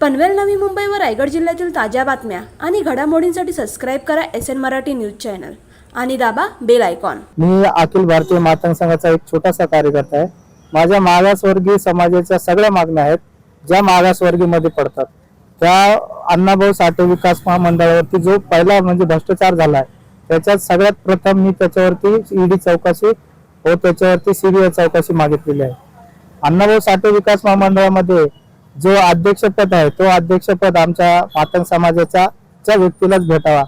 पनवेल नवी मुंबई व रायगड जिल्ह्यातील ताज्या बातम्या आणि घडामोडींसाठी सबस्क्राइब करा SN मराठी न्यूज चॅनल आणि दाबा बेल आयकॉन। मी अखिल भारतीय मातंग संघाचा एक छोटासा कार्यकर्ता आहे। माझ्या मागासवर्गीय समाजाच्या सगळ्या मागण्या आहेत ज्या मागासवर्गीयमध्ये पडतात त्या अण्णाभाऊ साठे विकास महामंडळावरती जो पहिला म्हणजे भ्रष्टाचार झाला आहे त्याच्यात सगळ्यात प्रथम मी त्याच्यावरती ईडी चौकशी व त्याच्यावरती CBI चौकशी मागितलेली आहे। अण्णाभाऊ साठे विकास महामंडळामध्ये जो अध्यक्षपद आहे तो अध्यक्षपद आमच्या मातंग समाजाच्या व्यक्तीलाच भेटावा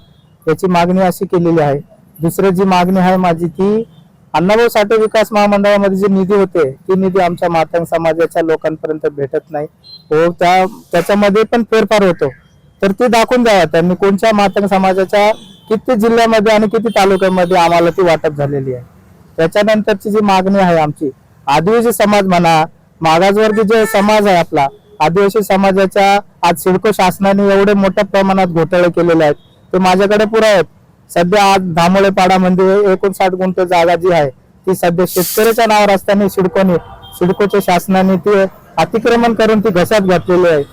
याची मागणी अशी केलेली आहे। दुसरी जी मागणी आहे माझी ती अण्णाभाऊ साठे विकास महामंडळामध्ये जे निधी होते ती निधी आमच्या मातंग समाजाच्या लोकांपर्यंत भेटत नाही व त्याच्यामध्ये पण फेरफार होतो तर ते दाखवून द्यावा त्यांनी कोणत्या मातंग समाजाच्या किती जिल्ह्यामध्ये आणि किती तालुक्यामध्ये आम्हाला ती वाटप झालेली आहे। त्याच्यानंतरची जी मागणी आहे आमची आदिवासी समाज म्हणा मागासवर्गीय जे समाज आहे आपला आदिवासी समाजाच्या आज सिडको शासनाने एवढे मोठ्या प्रमाणात घोटाळे केलेले आहेत ते माझ्याकडे पुरावे आहेत। सध्या आज धामोळेपाडामध्ये 59 गुंठ जागा जी आहे ती सध्या शेतकऱ्याच्या नावावर असताना सिडकोच्या शासनाने ती अतिक्रमण करून ती घशात घातलेली आहे।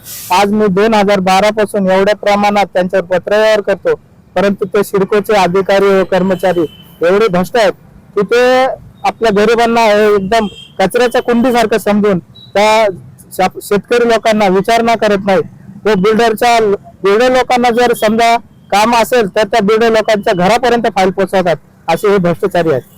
आज मी 2012 पासून एवढ्या प्रमाणात त्यांच्यावर पत्रव्यवहार करतो परंतु ते सिडकोचे अधिकारी व कर्मचारी एवढे भ्रष्ट आहेत की ते आपल्या गरिबांना एकदम कचऱ्याच्या कुंडीसारखं समजून त्या शेतकरी लोकांना विचारणा करत नाही व बिल्डर लोकांना जर समजा काम असेल तर त्या बिल्डर लोकांच्या घरापर्यंत फाईल पोहोचवतात असे हे भ्रष्टाचारी आहेत।